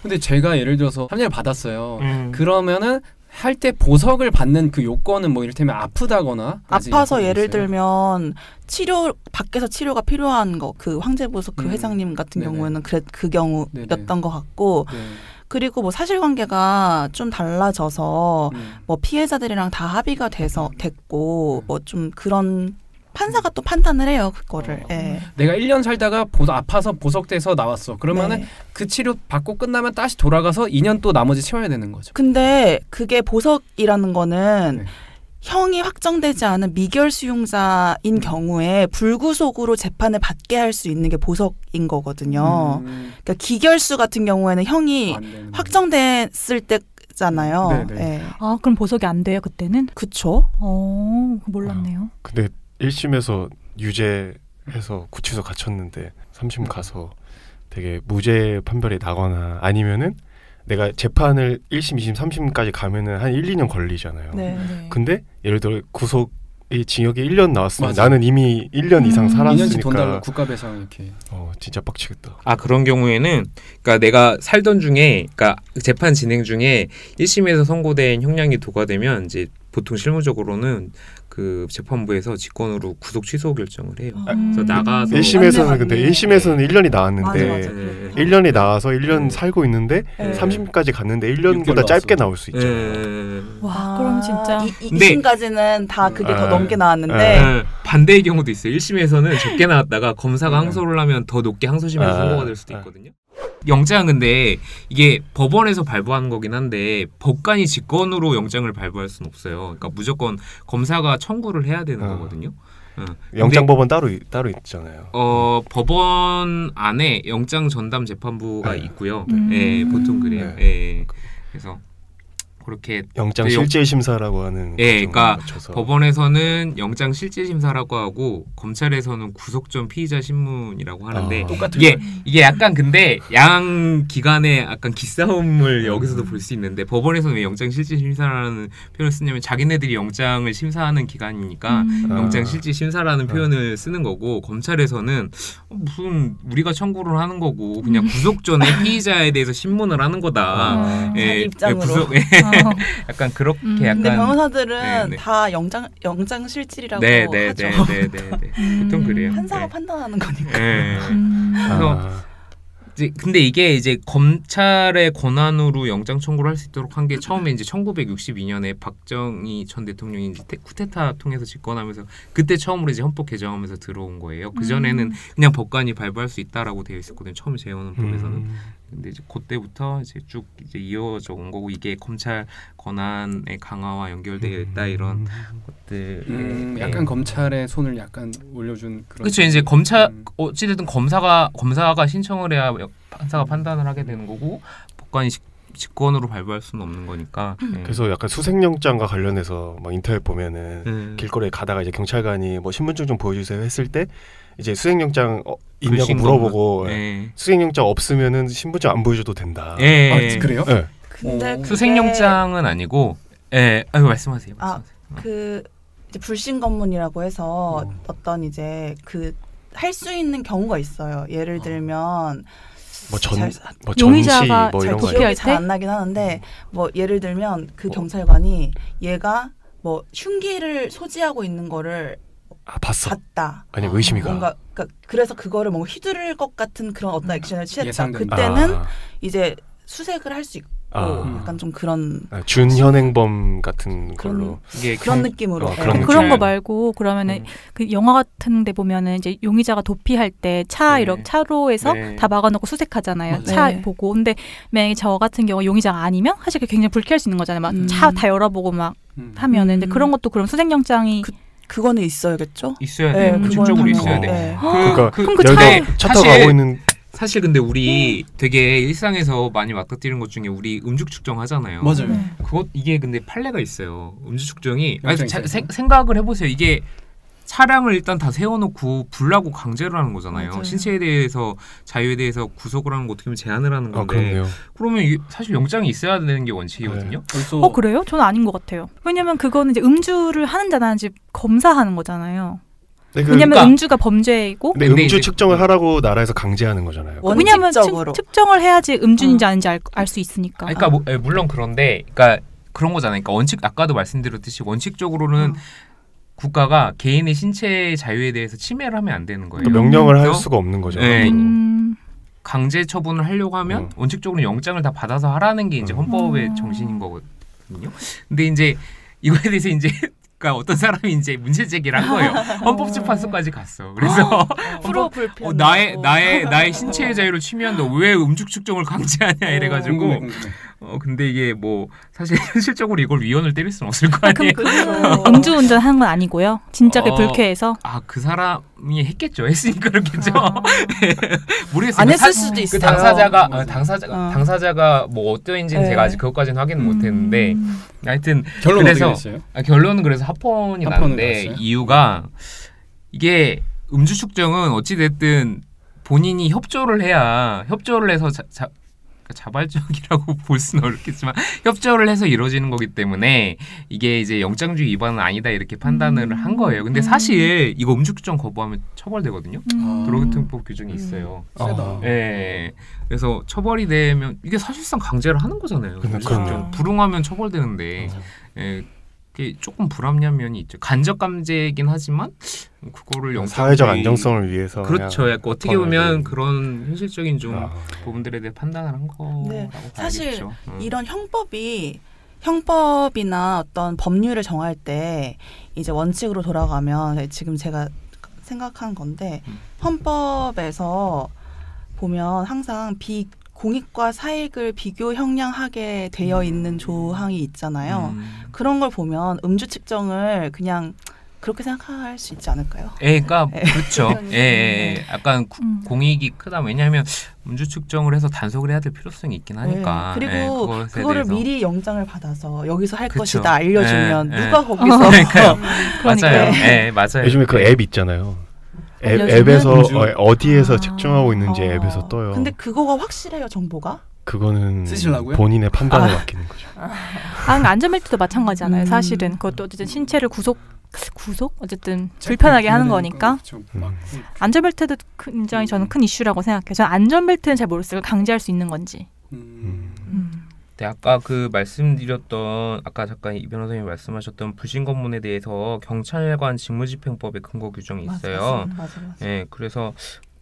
근데 제가 예를 들어서 합의를 받았어요. 그러면은 할 때 보석을 받는 그 요건은 뭐 이를테면 아프다거나 아파서 예를 들면 밖에서 치료가 필요한 거 그 황제 보석 그 회장님 같은 경우에는 그 경우였던 것 같고 그리고 뭐 사실관계가 좀 달라져서 뭐 피해자들이랑 다 합의가 됐고 뭐 좀 그런 판사가 또 판단을 해요, 그거를. 내가 1년 살다가 아파서 보석돼서 나왔어. 그러면은 그 치료 받고 끝나면 다시 돌아가서 2년 또 나머지 채워야 되는 거죠. 근데 그게 보석이라는 거는 형이 확정되지 않은 미결 수용자인 경우에 불구속으로 재판을 받게 할 수 있는 게 보석인 거거든요. 그러니까 기결수 같은 경우에는 형이 확정됐을 때 잖아요. 그럼 보석이 안 돼요, 그때는? 그쵸. 몰랐네요. 근데 1심에서 유죄해서 구치소 갇혔는데 3심 가서 되게 무죄 판별이 나거나 아니면은 내가 재판을 1심, 2심, 3심까지 가면은 한 1, 2년 걸리잖아요. 근데 예를 들어 구속이 징역이 1년 나왔으면 나는 이미 1년 이상 살았으니까 2년씩 돈 달라 국가배상 이렇게. 진짜 빡치겠다. 그런 경우에는 그러니까 내가 살던 중에 그러니까 재판 진행 중에 1심에서 선고된 형량이 도과되면 이제 보통 실무적으로는 그 재판부에서 직권으로 구속 취소 결정을 해요. 그래서 나가서 1심에서는 근데 1심에서는 1년이 나왔는데 1년이 나와서 1년 살고 있는데 3심까지 갔는데 1년보다 짧게 나올 수 있죠. 와, 그럼 진짜 2심까지는 다 그게 더 넘게 나왔는데 반대의 경우도 있어요. 1심에서는 적게 나왔다가 검사가 항소를 하면 더 높게 항소심에서 선고가 될 수도 있거든요. 영장 근데 이게 법원에서 발부하는 거긴 한데 법관이 직권으로 영장을 발부할 수는 없어요. 그러니까 무조건 검사가 청구를 해야 되는 거거든요. 영장법원 따로 있잖아요. 법원 안에 영장 전담 재판부가 있고요. 네, 보통 그래요. 네. 그래서 그렇게 영장 실질 심사라고 하는. 그러니까 맞춰서. 법원에서는 영장 실질 심사라고 하고 검찰에서는 구속 전 피의자 신문이라고 하는데 이게 약간 근데 양 기관의 약간 기싸움을 여기서도 볼 수 있는데 법원에서는 왜 영장 실질 심사라는 표현을 쓰냐면 자기네들이 영장을 심사하는 기관이니까 영장 실질 심사라는 표현을 쓰는 거고 검찰에서는 무슨 우리가 청구를 하는 거고 그냥 구속 전에 피의자에 대해서 신문을 하는 거다. 자기 입장으로. 약간 그렇게 약간. 근데 변호사들은 네. 다 영장 실질이라고 하죠. 보통 그래요. 판사가 네. 판단하는 거니까. 그래서 이제 근데 이게 이제 검찰의 권한으로 영장 청구를 할 수 있도록 한 게 처음에 이제 1962년에 박정희 전 대통령이 이제 쿠데타 통해서 집권하면서 그때 처음으로 이제 헌법 개정하면서 들어온 거예요. 그 전에는 그냥 법관이 발부할 수 있다라고 되어 있었거든요. 처음 재헌헌법에서는. 근데 이제 그때부터 이제 쭉 이제 이어져 온 거고 이게 검찰 권한의 강화와 연결되어 있다 이런 것들. 약간 검찰의 손을 약간 올려준 그런. 그렇죠. 이제 검찰 어찌됐든 검사가 신청을 해야 판사가 판단을 하게 되는 거고 법관이 직권으로 발부할 수는 없는 거니까. 그래서 약간 수색영장과 관련해서 막 인터넷 보면은 길거리에 가다가 이제 경찰관이 뭐 신분증 좀 보여주세요 했을 때 이제 수색영장 있냐고 물어보고 수색영장 없으면은 신분증 안 보여줘도 된다. 그래요? 네. 근데 수색영장은 아니고. 말씀하세요. 그 이제 불신 검문이라고 해서 어떤 이제 그 할 수 있는 경우가 있어요. 예를 들면. 용의자가 뭐 이런 기억이 잘 안 나긴 하는데 뭐 예를 들면 그 경찰관이 얘가 뭐 흉기를 소지하고 있는 거를 봤다. 아니 의심이가. 뭔가 그래서 그거를 뭔가 휘두를 것 같은 그런 어떤 액션을 취했다. 예상된다. 그때는 이제 수색을 할 수 있고 약간 좀 그런 준현행범 같은 걸로 그런 느낌으로 그런 거 말고 그러면은 그 영화 같은데 보면은 이제 용의자가 도피할 때 차로에서 다 막아놓고 수색하잖아요. 차 보고. 근데 만약에 저 같은 경우 용의자가 아니면 사실 굉장히 불쾌할 수 있는 거잖아요. 막 차 다 열어보고 막 하면은. 근데 그런 것도 그럼 수색영장이 그거는 있어야겠죠? 있어야 돼요. 공식적으로 있어야 돼. 그러니까 그럼 그 차 타고 가고 있는. 사실 근데 우리 되게 일상에서 많이 맞닥뜨리는 것 중에 우리 음주 측정하잖아요. 맞아요. 이게 근데 판례가 있어요. 음주 측정이. 생각을 해보세요. 이게 차량을 일단 다 세워놓고 불라고 강제를 하는 거잖아요. 맞아요. 신체에 대해서 자유에 대해서 구속을 하는 거 어떻게 보면 제한을 하는 건데. 그러면 사실 영장이 있어야 되는 게 원칙이거든요. 그래요? 저는 아닌 것 같아요. 왜냐면 그거는 이제 음주를 하는지 안 하는지 검사하는 거잖아요. 왜냐면 음주가 범죄이고. 근데 음주 측정을 하라고 나라에서 강제하는 거잖아요. 왜냐면 측정을 해야지 음주인지 아닌지 알 수 있으니까. 그러니까 물론 그런데, 그러니까 그런 거잖아요. 그러니까 아까도 말씀드렸듯이 원칙적으로는 국가가 개인의 신체 자유에 대해서 침해를 하면 안 되는 거예요. 명령을 할 수가 없는 거죠. 강제 처분을 하려고 하면 원칙적으로 영장을 다 받아서 하라는 게 이제 헌법의 정신인 거거든요. 근데 이제 이거에 대해서 이제 어떤 사람이 이제 문제 제기를 한 거예요. 헌법재판소까지 갔어. 그래서 나의 신체의 자유를 침해한다. 왜 음주 측정을 강제하냐 이래가지고. 근데 이게 뭐 사실 현실적으로 이걸 위헌을 때릴 수는 없을 거 아니에요. 음주운전 하는 건 아니고요. 진짜 불쾌해서. 그 사람이 했겠죠. 했으니까 그렇겠죠. 모르겠어요. 안 했을 수도 있어요. 당사자가 뭐 어떠인지는 제가 아직 그것까지는 확인을 못했는데 하여튼 결론은 어떻게 됐어요? 결론은 그래서 합헌이 났는데 이유가 이게 음주 측정은 어찌 됐든 본인이 협조를 해서 자발적이라고 볼 수는 어렵겠지만 협조를 해서 이루어지는 거기 때문에 이게 이제 영장주의 위반은 아니다 이렇게 판단을 한 거예요. 근데 사실 이거 음주 측정 거부하면 처벌되거든요. 도로교통법 규정이 있어요. 세다. 그래서 처벌이 되면 이게 사실상 강제를 하는 거잖아요. 불응하면 처벌되는데 그게 조금 불합리한 면이 있죠. 간접 감제이긴 하지만 그거를 사회적 안정성을 위해서 그렇죠. 약간 어떻게 보면 그런 현실적인 좀 부분들에 대해 판단을 한 거라고 사실 봐야겠죠. 이런 형법이나 어떤 법률을 정할 때 이제 원칙으로 돌아가면 지금 제가 생각한 건데 헌법에서 보면 항상 공익과 사익을 비교 형량하게 되어 있는 조항이 있잖아요. 그런 걸 보면 음주 측정을 그냥 그렇게 생각할 수 있지 않을까요? 그러니까 그렇죠. 약간 공익이 크다. 왜냐하면 음주 측정을 해서 단속을 해야 될 필요성이 있긴 하니까. 그리고 그거를 대해서. 미리 영장을 받아서 여기서 할 그쵸. 것이다 알려주면 네, 누가 거기서 그러니까요. 그러니까. 맞아요. 맞아요. 요즘에 그 앱 있잖아요. 알려주는? 앱에서 어디에서 아. 측정하고 있는지 앱에서 떠요. 근데 그거가 확실해요 정보가? 그거는 쓰시려고요? 본인의 판단에 맡기는 거죠. 안전벨트도 마찬가지잖아요. 사실은 그것도 어쨌든 신체를 구속 어쨌든 불편하게 하는 거니까. 안전벨트도 굉장히 저는 큰 이슈라고 생각해요. 저는 안전벨트는 잘 모르겠어요. 강제할 수 있는 건지. 네, 아까 그 말씀드렸던 아까 잠깐 이 변호사님이 말씀하셨던 불신검문에 대해서 경찰관 직무집행법에 근거 규정이 있어요. 맞아. 네, 그래서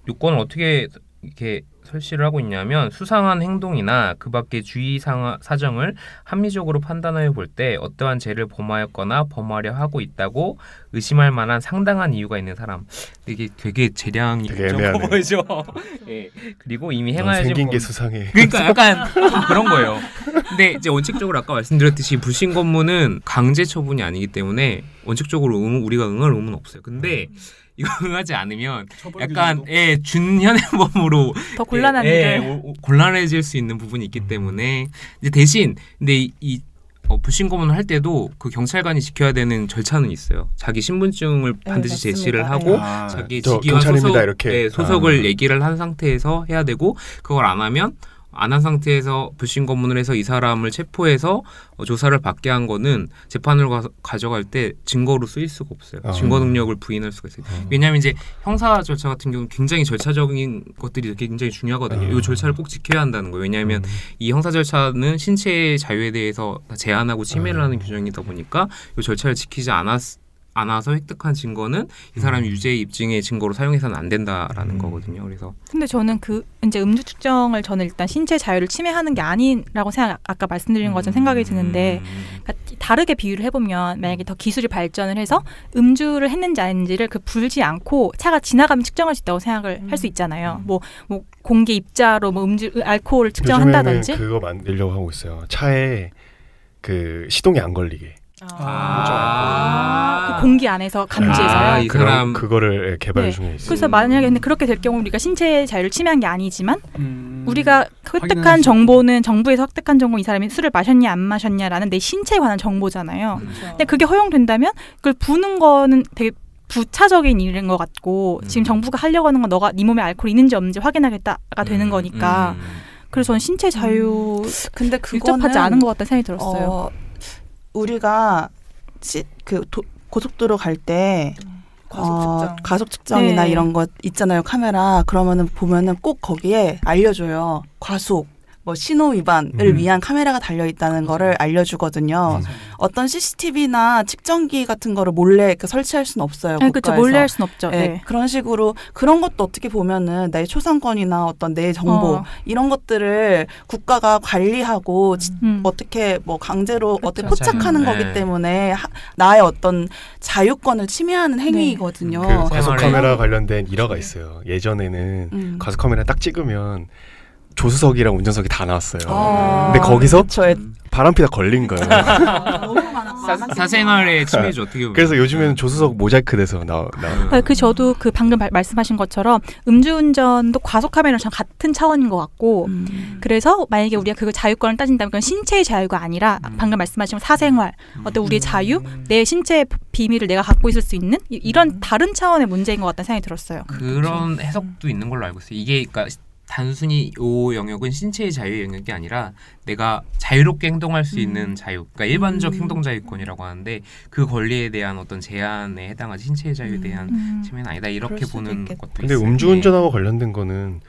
요건을 어떻게 이렇게 설치를 하고 있냐면 수상한 행동이나 그 밖의 주의 사정을 합리적으로 판단하여 볼 때 어떠한 죄를 범하였거나 범하려 하고 있다고 의심할 만한 상당한 이유가 있는 사람. 이게 되게 재량이 되게 애매하네. 보이죠. 예. 그리고 이미 행하여진 생긴 게 수상해. 그러니까 약간 그런 거예요. 근데 이제 원칙적으로 아까 말씀드렸듯이 불신검문은 강제 처분이 아니기 때문에 원칙적으로 우리가 응할 의무는 없어요. 근데 이거 응하지 않으면 약간 준현행범으로 더 곤란한 일을. 곤란해질 수 있는 부분이 있기 때문에 이제 대신 근데 이 불신검문을 할 때도 그 경찰관이 지켜야 되는 절차는 있어요. 자기 신분증을 반드시 맞습니다. 제시를 하고 자기 직위와 경찰입니다, 이렇게. 소속을 얘기를 한 상태에서 해야 되고 그걸 안 하면 안 한 상태에서 불신검문을 해서 이 사람을 체포해서 조사를 받게 한 거는 재판을 가져갈 때 증거로 쓰일 수가 없어요. 증거 능력을 부인할 수가 있어요. 왜냐하면 이제 형사 절차 같은 경우는 굉장히 절차적인 것들이 굉장히 중요하거든요. 이 절차를 꼭 지켜야 한다는 거예요. 왜냐하면 이 형사 절차는 신체의 자유에 대해서 제한하고 침해를 하는 규정이다 보니까 이 절차를 지키지 않아서 획득한 증거는 이 사람이 유죄 입증의 증거로 사용해서는 안 된다라는 거거든요. 그래서 근데 저는 그 이제 음주 측정을 저는 일단 신체 자유를 침해하는 게 아니라고 아까 말씀드린 것처럼 생각이 드는데 그러니까 다르게 비유를 해보면 만약에 더 기술이 발전을 해서 음주를 했는지 아닌지를 불지 않고 차가 지나가면 측정할 수 있다고 생각을 할 수 있잖아요. 뭐 공개 입자로 뭐 알코올을 측정한다든지. 요즘에는 그거 만들려고 하고 있어요. 차에 그 시동이 안 걸리게. 그 공기 안에서 감지해서요. 이 사람 그거를 개발 중에 있어요. 그래서 만약에 근데 그렇게 될 경우 우리가 신체 자유를 침해한 게 아니지만 우리가 획득한 정보는 정부에서 획득한 정보 이 사람이 술을 마셨냐 안 마셨냐라는 내 신체에 관한 정보잖아요. 근데 그게 허용된다면 그걸 부는 거는 되게 부차적인 일인 것 같고 지금 정부가 하려고 하는 건 너가 네 몸에 알코올이 있는지 없는지 확인하겠다가 되는 거니까 그래서 저는 신체 자유 근데 그거는 일접하지 않은 것 같다는 생각이 들었어요. 우리가 고속도로 갈 때 가속 측정이나 네. 이런 거 있잖아요. 카메라. 그러면은 보면은 꼭 거기에 알려줘요. 과속, 뭐 신호 위반을 위한 카메라가 달려 있다는 거를 알려주거든요. 어떤 CCTV나 측정기 같은 거를 몰래 이렇게 설치할 수는 없어요. 네, 그렇죠. 몰래 할 수는 없죠. 네. 그런 식으로 그런 것도 어떻게 보면은 내 초상권이나 어떤 내 정보 이런 것들을 국가가 관리하고 어떻게 뭐 강제로 어떻게 포착하는 거기 때문에 나의 어떤 자유권을 침해하는 행위이거든요. 그 과속 카메라 관련된 일화가 있어요. 예전에는 과속 카메라 딱 찍으면 조수석이랑 운전석이 다 나왔어요. 근데 거기서 바람피다 걸린 거예요. 사생활의 침해죠. 어떻게 보면. 그래서 요즘에는 조수석 모자이크 돼서 나와요. 저도 방금 말씀하신 것처럼 음주운전도 과속 카메라랑 같은 차원인 것 같고 그래서 만약에 우리가 그걸 자유권을 따진다면 그건 신체의 자유가 아니라 방금 말씀하신 사생활, 어떤 우리의 자유, 내 신체의 비밀을 내가 갖고 있을 수 있는 이런 다른 차원의 문제인 것 같다는 생각이 들었어요. 그런 해석도 있는 걸로 알고 있어요. 이게 그러니까 단순히 이 영역은 신체의 자유의 영역이 아니라 내가 자유롭게 행동할 수 있는 자유, 그러니까 일반적 행동 자유권이라고 하는데 그 권리에 대한 어떤 제한에 해당하지 신체의 자유에 대한 침해는 아니다 이렇게 보는 것도 근데 있어요. 음주운전하고 관련된 거는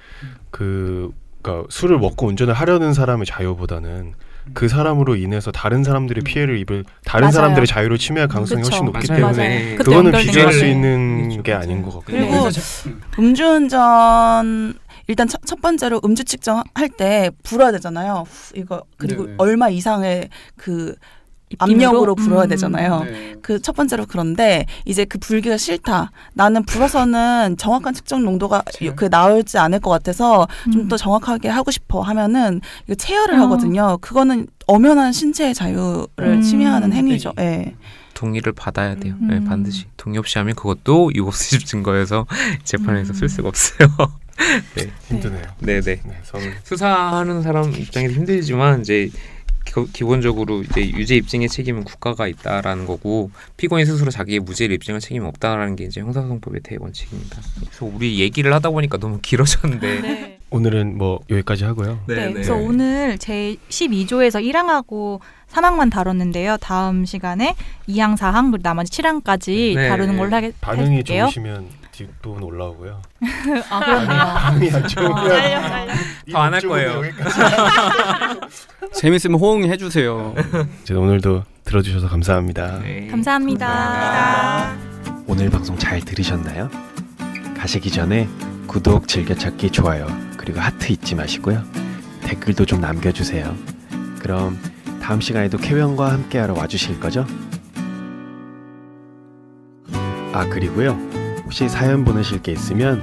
그러니까 술을 먹고 운전을 하려는 사람의 자유보다는 그 사람으로 인해서 다른 사람들의 피해를 입을 다른 사람들의 자유를 침해할 가능성이 훨씬 높기 때문에 그거는 비교할 수 있는 게 아닌 것 같고요. 그리고 음주운전 일단 첫 번째로 음주 측정할 때 불어야 되잖아요. 이거 그리고 얼마 이상의 그 압력으로 불어야 음. 되잖아요. 네. 그 첫 번째로 그런데 이제 그 불기가 싫다. 나는 불어서는 정확한 측정 농도가 그 나올지 않을 것 같아서 좀 더 정확하게 하고 싶어 하면은 이거 체열을 하거든요. 그거는 엄연한 신체의 자유를 침해하는 행위죠. 예. 동의를 받아야 돼요. 네, 반드시 동의 없이 하면 그것도 유법수집 증거여서 재판에서 쓸 수가 없어요. 네. 힘드네요. 네네. 네, 저는 수사하는 사람 입장에서 힘들지만 이제 기본적으로 이제 유죄 입증의 책임은 국가가 있다라는 거고 피고인 스스로 자기의 무죄를 입증할 책임은 없다라는 게 이제 형사소송법의 대원칙입니다. 그래서 우리 얘기를 하다 보니까 너무 길어졌는데 네. 오늘은 뭐 여기까지 하고요. 네, 그래서 오늘 제 12조에서 1항하고 3항만 다뤘는데요. 다음 시간에 2항, 4항 그리고 나머지 7항까지 네. 다루는 걸로 반응이 할게요. 좋으시면 뒷부분 올라오고요. 아, 그렇네요. 반응이 안 좋으면 더 안 할 거예요. 재밌으면 호응해 주세요. 오늘도 들어주셔서 감사합니다. 네. 감사합니다. 오늘 방송 잘 들으셨나요? 가시기 전에 구독, 즐겨찾기, 좋아요 그리고 하트 잊지 마시고요. 댓글도 좀 남겨주세요. 그럼 다음 시간에도 캐변과 함께하러 와주실 거죠? 아 그리고요 혹시 사연 보내실 게 있으면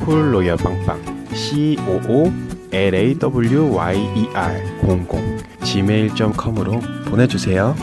콜로열 빵빵 COOLAWYER00 gmail.com으로 보내주세요.